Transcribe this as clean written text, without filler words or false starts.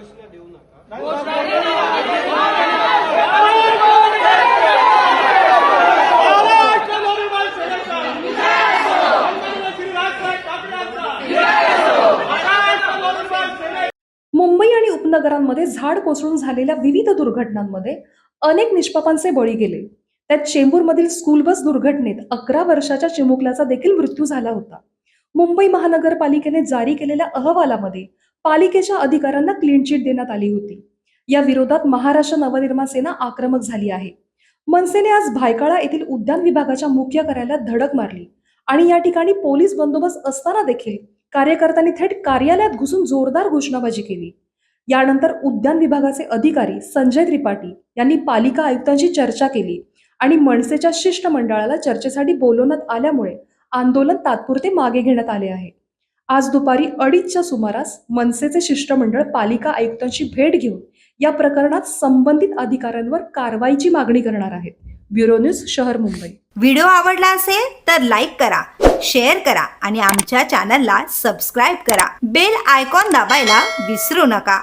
घोषणा देऊ नका। मुंबई आणि उपनगरांमध्ये झाड कोसळून झालेल्या विविध दुर्घटनांमध्ये अनेक निष्पापांचे बळी गेले। त्यात चेंबूरमधील स्कूल बस दुर्घटनेत 11 वर्षाच्या चिमुकल्याचा देखील मृत्यू झाला होता। मुंबई महानगरपालिकेने जारी केलेल्या अहवालामध्ये पालिकेच्या अधिकाऱ्यांना क्लीन चिट देण्यात आली होती। या विरोधात महाराष्ट्र नवनिर्माण सेना आक्रमक झाली आहे। मनसेने आज भायखळा येथील उद्यान विभागाच्या मुख्य कार्यालयात धडक मारली आणि या ठिकाणी पोलीस बंदोबस्त असताना देखील कार्यकर्त्यांनी थेट कार्यालयात घुसून जोरदार घोषणाबाजी केली। यानंतर उद्यान विभागाचे अधिकारी संजय त्रिपाठी यांनी पालिका आयुक्तांशी चर्चा केली आणि मनसेच्या शिष्टमंडळाला चर्चेसाठी बोलवण्यात आल्यामुळे आंदोलन तात्पुरते मागे घेण्यात आले आहे। आज दुपारी 2:30च्या सुमारास मनसेचे शिष्टमंडळ पालिका आयुक्तांची भेट घेऊन या प्रकरणात संबंधित अधिकाऱ्यांवर कारवाईची मागणी करणार आहेत। ब्युरो न्यूज शहर मुंबई। व्हिडिओ आवडला असेल तर लाईक करा, शेअर करा आणि आमच्या चॅनलला सबस्क्राईब करा। बेल आयकॉन दाबायला विसरू नका।